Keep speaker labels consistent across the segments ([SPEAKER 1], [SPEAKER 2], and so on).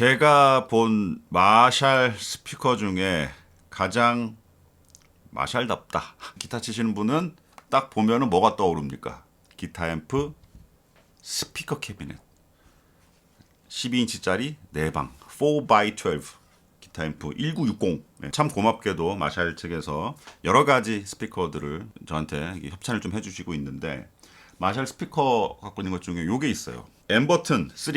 [SPEAKER 1] 제가 본 마샬 스피커 중에 가장 마샬답다. 기타 치시는 분은 딱 보면은 뭐가 떠오릅니까? 기타 앰프 스피커 캐비넷 12인치짜리 4방 4x12 기타 앰프 1960. 참 고맙게도 마샬 측에서 여러 가지 스피커들을 저한테 협찬을 좀 해주시고 있는데, 마샬 스피커 갖고 있는 것 중에 요게 있어요. 엠버튼 3.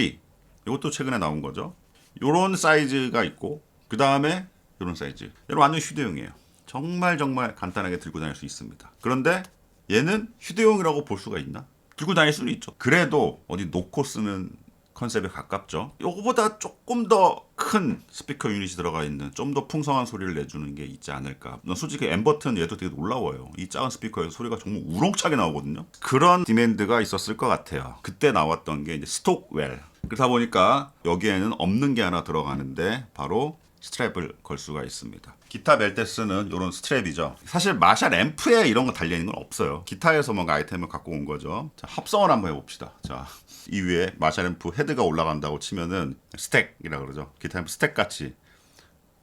[SPEAKER 1] 이것도 최근에 나온 거죠. 요런 사이즈가 있고, 그 다음에 요런 사이즈. 얘는 완전 휴대용이에요. 정말 간단하게 들고 다닐 수 있습니다. 그런데 얘는 휴대용이라고 볼 수가 있나? 들고 다닐 수는 있죠. 그래도 어디 놓고 쓰는 컨셉에 가깝죠. 요거보다 조금 더 큰 스피커 유닛이 들어가 있는, 좀 더 풍성한 소리를 내주는 게 있지 않을까. 솔직히 엠버튼 얘도 되게 놀라워요. 이 작은 스피커에서 소리가 정말 우렁차게 나오거든요. 그런 디맨드가 있었을 것 같아요. 그때 나왔던 게 이제 스톡웰. 그러다 보니까 여기에는 없는 게 하나 들어가는데 바로 스트랩을 걸 수가 있습니다. 기타 멜테스는 이런 스트랩이죠. 사실 마샬 앰프에 이런 거 달려있는 건 없어요. 기타에서 뭔가 아이템을 갖고 온 거죠. 자, 합성을 한번 해봅시다. 자, 이 위에 마샬 앰프 헤드가 올라간다고 치면은 스택이라 그러죠. 기타 앰프 스택 같이.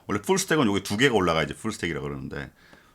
[SPEAKER 1] 원래 풀 스택은 여기 두 개가 올라가야지 풀 스택이라 그러는데,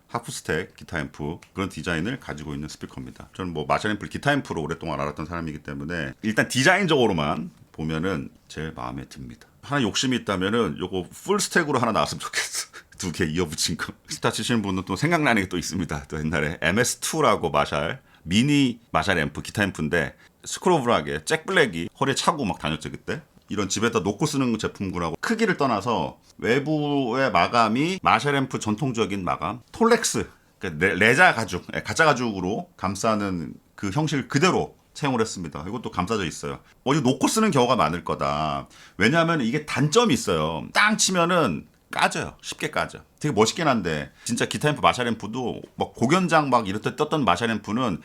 [SPEAKER 1] 하프 스택 기타 앰프, 그런 디자인을 가지고 있는 스피커입니다. 저는 뭐 마샬 앰프를 기타 앰프로 오랫동안 알았던 사람이기 때문에 일단 디자인적으로만 보면은 제일 마음에 듭니다. 하나 욕심이 있다면은 요거 풀 스택으로 하나 나왔으면 좋겠어. 두 개 이어붙인 거. 기타 치시는 분은 또 생각나는 게 또 있습니다. 또 옛날에 MS2라고 마샬 미니 마샬 앰프 기타 앰프인데, 스크로블하게 잭 블랙이 허리에 차고 막 다녔죠 그때. 이런 집에다 놓고 쓰는 제품군하고 크기를 떠나서 외부의 마감이 마샬 앰프 전통적인 마감 톨렉스, 그러니까 레자 가죽, 가짜 가죽으로 감싸는 그 형식을 그대로 채용을 했습니다. 이것도 감싸져 있어요. 어디 놓고 쓰는 경우가 많을 거다. 왜냐하면 이게 단점이 있어요. 땅 치면은 까져요. 쉽게 까져. 되게 멋있긴 한데, 진짜 기타 앰프 마샬 앰프도 막 공연장 막 이럴 때 떴던 마샬 앰프는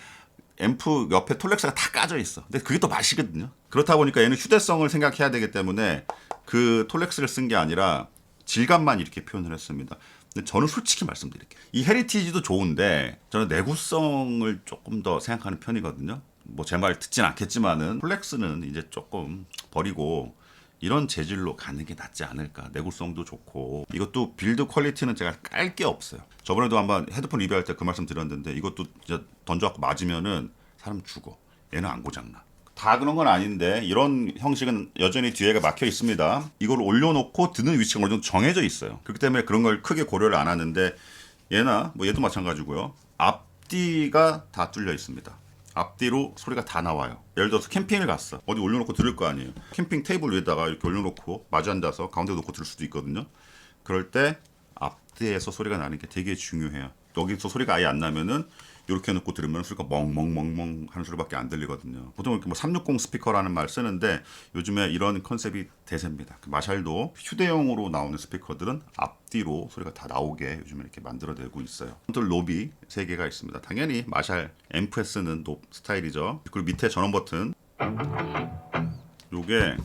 [SPEAKER 1] 앰프 옆에 톨렉스가 다 까져 있어. 근데 그게 또 맛이거든요. 그렇다 보니까 얘는 휴대성을 생각해야 되기 때문에 그 톨렉스를 쓴 게 아니라 질감만 이렇게 표현을 했습니다. 근데 저는 솔직히 말씀드릴게요. 이 헤리티지도 좋은데 저는 내구성을 조금 더 생각하는 편이거든요. 뭐 제 말 듣진 않겠지만은 톨렉스는 이제 조금 버리고 이런 재질로 가는 게 낫지 않을까. 내구성도 좋고, 이것도 빌드 퀄리티는 제가 깔 게 없어요. 저번에도 한번 헤드폰 리뷰할 때 그 말씀 드렸는데, 이것도 진짜 던져갖고 맞으면은 사람 죽어. 얘는 안 고장나. 다 그런 건 아닌데 이런 형식은 여전히 뒤에가 막혀 있습니다. 이걸 올려놓고 드는 위치가 어느 정도 정해져 있어요. 그렇기 때문에 그런 걸 크게 고려를 안 하는데, 얘나 뭐 얘도 마찬가지고요. 앞뒤가 다 뚫려 있습니다. 앞뒤로 소리가 다 나와요. 예를 들어서 캠핑을 갔어. 어디 올려놓고 들을 거 아니에요. 캠핑 테이블 위에다가 이렇게 올려놓고 마주 앉아서 가운데 놓고 들을 수도 있거든요. 그럴 때 앞뒤에서 소리가 나는 게 되게 중요해요. 여기서 소리가 아예 안 나면은 이렇게 놓고 들으면 소리가 멍멍멍멍 하는 소리밖에 안 들리거든요. 보통 이렇게 뭐 360 스피커라는 말 쓰는데, 요즘에 이런 컨셉이 대세입니다. 마샬도 휴대용으로 나오는 스피커들은 앞뒤로 소리가 다 나오게 요즘에 이렇게 만들어내고 있어요. 컨트롤 노비 3개가 있습니다. 당연히 마샬 앰프에 쓰는 노 스타일이죠. 그리고 밑에 전원 버튼, 요게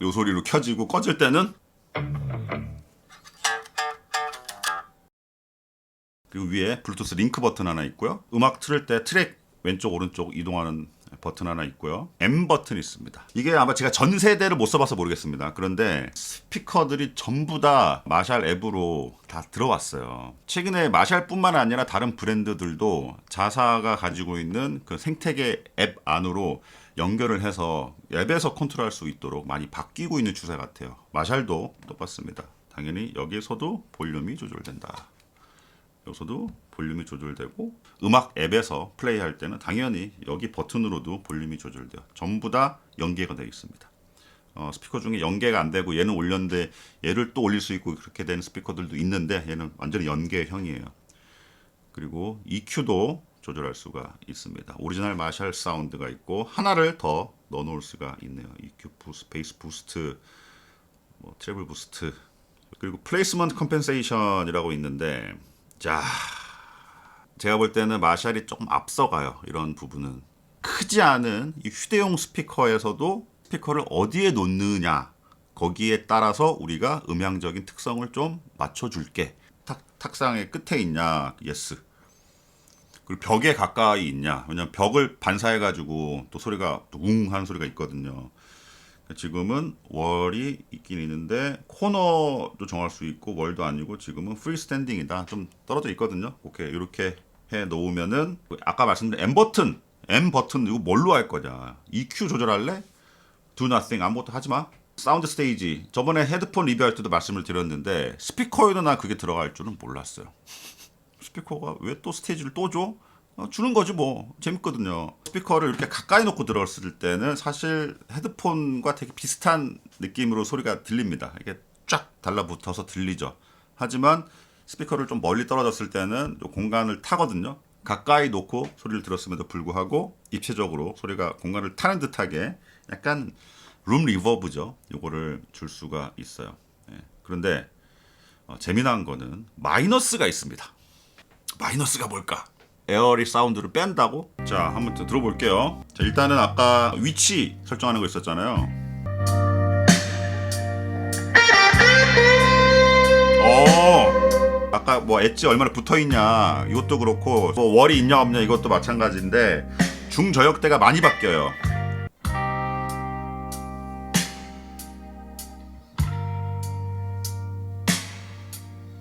[SPEAKER 1] 요 소리로 켜지고 꺼질 때는, 그리고 위에 블루투스 링크 버튼 하나 있고요. 음악 틀을 때 트랙 왼쪽 오른쪽 이동하는 버튼 하나 있고요. M 버튼이 있습니다. 이게 아마 제가 전 세대를 못 써봐서 모르겠습니다. 그런데 스피커들이 전부 다 마샬 앱으로 다 들어왔어요. 최근에 마샬뿐만 아니라 다른 브랜드들도 자사가 가지고 있는 그 생태계 앱 안으로 연결을 해서 앱에서 컨트롤할 수 있도록 많이 바뀌고 있는 추세 같아요. 마샬도 똑같습니다. 당연히 여기에서도 볼륨이 조절된다. 여기서도 볼륨이 조절되고, 음악 앱에서 플레이할 때는 당연히 여기 버튼으로도 볼륨이 조절돼요. 전부 다 연계가 되어 있습니다. 스피커 중에 연계가 안 되고 얘는 올렸는데 얘를 또 올릴 수 있고 그렇게 되는 스피커들도 있는데, 얘는 완전히 연계형이에요. 그리고 EQ도 조절할 수가 있습니다. 오리지널 마샬 사운드가 있고 하나를 더 넣어 놓을 수가 있네요. EQ 부스트, 베이스 부스트, 뭐 트래블 부스트, 그리고 플레이스먼트 컴펜세이션이라고 있는데, 자, 제가 볼 때는 마샬이 조금 앞서가요. 이런 부분은 크지 않은 이 휴대용 스피커에서도 스피커를 어디에 놓느냐, 거기에 따라서 우리가 음향적인 특성을 좀 맞춰줄게. 탁상의 끝에 있냐, 예스. 그리고 벽에 가까이 있냐. 왜냐면 벽을 반사해가지고 또 소리가 웅 하는 소리가 있거든요. 지금은 월이 있긴 있는데 코너도 정할 수 있고 월도 아니고 지금은 프리 스탠딩이다. 좀 떨어져 있거든요. 오케이, 이렇게 해 놓으면은 아까 말씀드린 M 버튼 이거 뭘로 할 거냐? EQ 조절할래? Do nothing, 아무것도 하지 마. 사운드 스테이지, 저번에 헤드폰 리뷰할 때도 말씀을 드렸는데 스피커에도 나 그게 들어갈 줄은 몰랐어요. 스피커가 왜 또 스테이지를 또 줘? 주는 거지 뭐. 재밌거든요. 스피커를 이렇게 가까이 놓고 들었을 때는 사실 헤드폰과 되게 비슷한 느낌으로 소리가 들립니다. 이게 쫙 달라붙어서 들리죠. 하지만 스피커를 좀 멀리 떨어졌을 때는 공간을 타거든요. 가까이 놓고 소리를 들었음에도 불구하고 입체적으로 소리가 공간을 타는 듯하게 약간 룸 리버브죠. 요거를 줄 수가 있어요. 예. 그런데 재미난 거는 마이너스가 있습니다. 마이너스가 뭘까? 에어리 사운드를 뺀다고? 자, 한번 들어볼게요. 자, 일단은 아까 위치 설정하는 거 있었잖아요. 아까 뭐 엣지 얼마나 붙어있냐 이것도 그렇고 뭐 월이 있냐 없냐 이것도 마찬가지인데 중저역대가 많이 바뀌어요.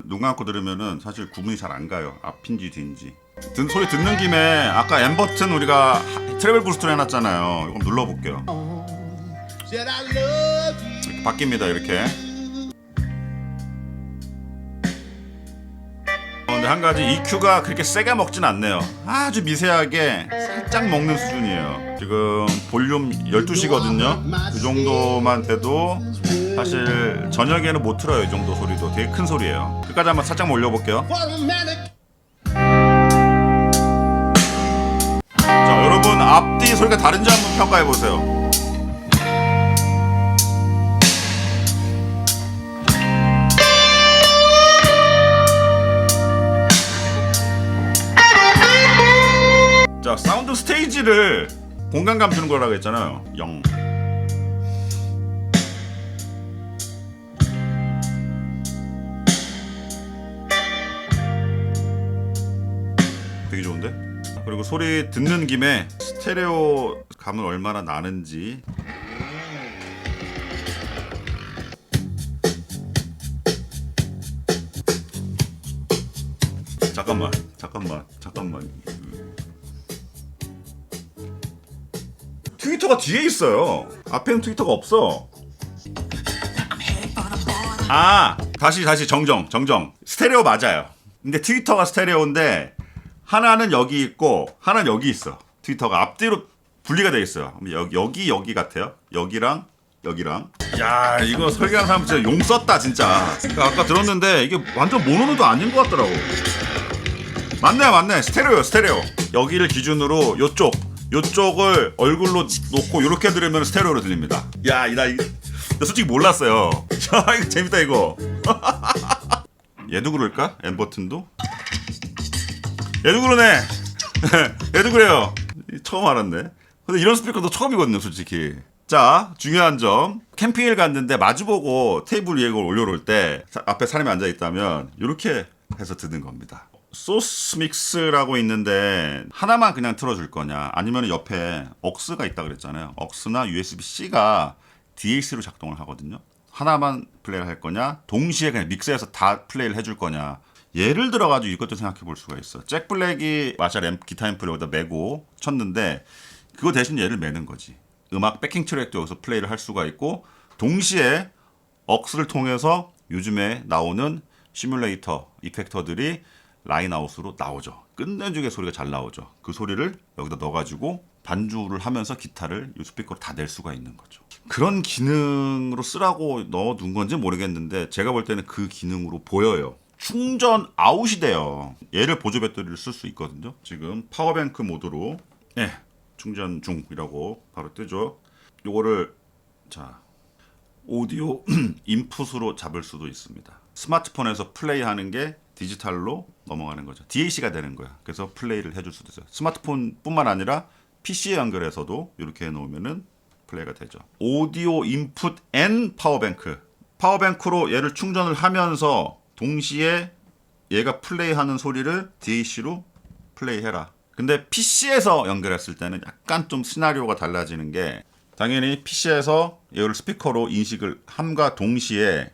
[SPEAKER 1] 눈 감고 들으면은 사실 구분이 잘 안 가요. 앞인지 뒤인지. 소리 듣는 김에 아까 M 버튼 우리가 트래블 부스트로 해놨잖아요. 이거 눌러볼게요. 이렇게 바뀝니다. 이렇게. 근데 한 가지 EQ가 그렇게 세게 먹진 않네요. 아주 미세하게 살짝 먹는 수준이에요. 지금 볼륨 12시거든요. 그 정도만 돼도 사실 저녁에는 못 틀어요. 이 정도 소리도 되게 큰 소리예요. 끝까지 한번 살짝만 올려볼게요. 자, 여러분 앞뒤 소리가 다른지 한번 평가해보세요. 자, 사운드 스테이지를 공간감 주는 거라고 했잖아요. 0. 되게 좋은데? 그리고 소리 듣는 김에 스테레오 감은 얼마나 나는지. 잠깐만. 트위터가 뒤에 있어요. 앞에는 트위터가 없어. 다시 정정. 스테레오 맞아요. 근데 트위터가 스테레오인데 하나는 여기 있고 하나는 여기 있어. 트위터가 앞뒤로 분리가 돼 있어요. 여기 같아요. 여기랑. 야, 이거 설계한 사람 진짜 용 썼다 진짜. 그러니까 아까 들었는데 이게 완전 모노노도 아닌 것 같더라고. 맞네. 스테레오. 여기를 기준으로 요쪽을 얼굴로 놓고 이렇게 들으면 스테레오로 들립니다. 야, 나 솔직히 몰랐어요. 야, 이거 재밌다 이거. 얘도 그럴까? M 버튼도? 얘도 그러네. 얘도 그래요. 처음 알았네. 근데 이런 스피커도 처음이거든요, 솔직히. 자, 중요한 점. 캠핑을 갔는데 마주보고 테이블 위에 이걸 올려놓을 때 앞에 사람이 앉아있다면 이렇게 해서 듣는 겁니다. 소스 믹스라고 있는데 하나만 그냥 틀어줄 거냐, 아니면 옆에 억스가 있다 그랬잖아요. 억스나 USB-C가 DAC로 작동을 하거든요. 하나만 플레이를 할 거냐, 동시에 그냥 믹스해서 다 플레이를 해줄 거냐. 예를 들어가지고 이것도 생각해 볼 수가 있어. 잭 블랙이 마샬 기타 앰프를 여기다 메고 쳤는데 그거 대신 얘를 매는 거지. 음악 백킹 트랙도 여기서 플레이를 할 수가 있고, 동시에 억스를 통해서 요즘에 나오는 시뮬레이터 이펙터들이 라인아웃으로 나오죠. 끝내주게 소리가 잘 나오죠. 그 소리를 여기다 넣어가지고 반주를 하면서 기타를 이 스피커로 다 낼 수가 있는 거죠. 그런 기능으로 쓰라고 넣어둔 건지 모르겠는데 제가 볼 때는 그 기능으로 보여요. 충전 아웃이 돼요. 얘를 보조 배터리를 쓸 수 있거든요. 지금 파워뱅크 모드로 충전 중이라고 바로 뜨죠. 요거를 오디오 인풋으로 잡을 수도 있습니다. 스마트폰에서 플레이하는 게 디지털로 넘어가는 거죠. DAC가 되는 거야. 그래서 플레이를 해줄 수도 있어요. 스마트폰뿐만 아니라 PC에 연결해서도 이렇게 해놓으면은 플레이가 되죠. 오디오 인풋 앤 파워뱅크. 파워뱅크로 얘를 충전을 하면서 동시에 얘가 플레이하는 소리를 DAC로 플레이해라. 근데 PC에서 연결했을 때는 약간 좀 시나리오가 달라지는 게, 당연히 PC에서 이걸 스피커로 인식을 함과 동시에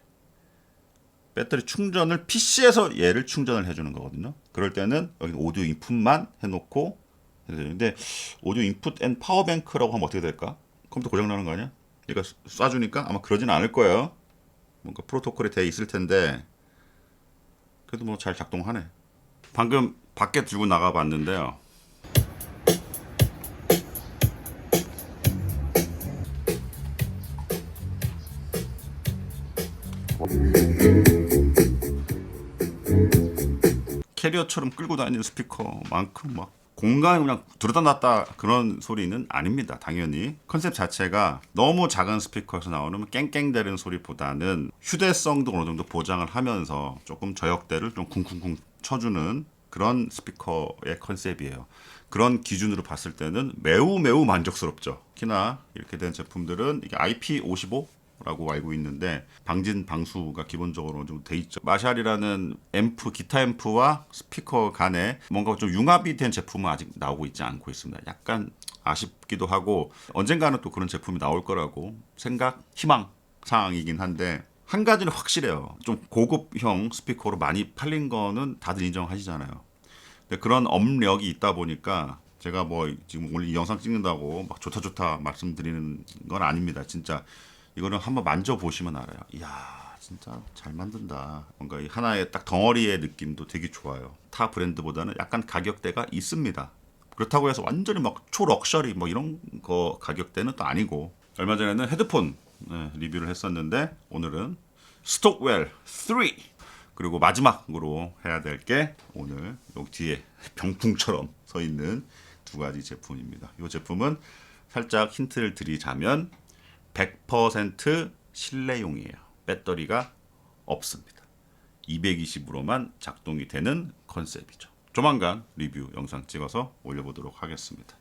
[SPEAKER 1] 배터리 충전을 PC에서 얘를 충전을 해주는 거거든요. 그럴 때는 여기 오디오 인풋만 해놓고, 근데 오디오 인풋 앤 파워뱅크라고 하면 어떻게 될까? 컴퓨터 고장 나는 거 아니야? 얘가 쏴주니까 아마 그러진 않을 거예요. 뭔가 프로토콜이 돼 있을 텐데 그래도 뭐 잘 작동하네. 방금 밖에 들고 나가 봤는데요. 캐리어처럼 끌고 다니는 스피커만큼 막 공간을 그냥 들여다 놨다 그런 소리는 아닙니다. 당연히 컨셉 자체가 너무 작은 스피커에서 나오는 깽깽대는 소리보다는 휴대성도 어느 정도 보장을 하면서 조금 저역대를 좀 쿵쿵쿵 쳐주는 그런 스피커의 컨셉이에요. 그런 기준으로 봤을 때는 매우 매우 만족스럽죠. 특히나 이렇게 된 제품들은 이게 IP55 라고 알고 있는데 방진 방수가 기본적으로 좀 돼 있죠. 마샬이라는 앰프, 기타 앰프와 스피커 간에 뭔가 좀 융합이 된 제품은 아직 나오고 있지 않고 있습니다. 약간 아쉽기도 하고 언젠가는 또 그런 제품이 나올 거라고 생각, 희망 사항이긴 한데 한 가지는 확실해요. 좀 고급형 스피커로 많이 팔린 거는 다들 인정하시잖아요. 근데 그런 업력이 있다 보니까 제가 뭐 지금 오늘 이 영상 찍는다고 막 좋다 좋다 말씀드리는 건 아닙니다. 진짜 이거는 한번 만져보시면 알아요. 이야, 진짜 잘 만든다. 뭔가 이 하나의 딱 덩어리의 느낌도 되게 좋아요. 타 브랜드보다는 약간 가격대가 있습니다. 그렇다고 해서 완전히 막 초럭셔리 뭐 이런 거 가격대는 또 아니고. 얼마 전에는 헤드폰 리뷰를 했었는데 오늘은 스톡웰 3. 그리고 마지막으로 해야 될 게 오늘 여기 뒤에 병풍처럼 서 있는 두 가지 제품입니다. 이 제품은 살짝 힌트를 드리자면 100% 실내용이에요. 배터리가 없습니다. 220으로만 작동이 되는 컨셉이죠. 조만간 리뷰 영상 찍어서 올려보도록 하겠습니다.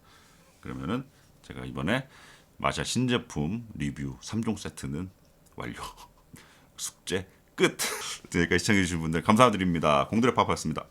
[SPEAKER 1] 그러면은 제가 이번에 마샬 신제품 리뷰 3종 세트는 완료. 숙제 끝. 여기까지 시청해주신 분들 감사드립니다. 공들의 파파였습니다.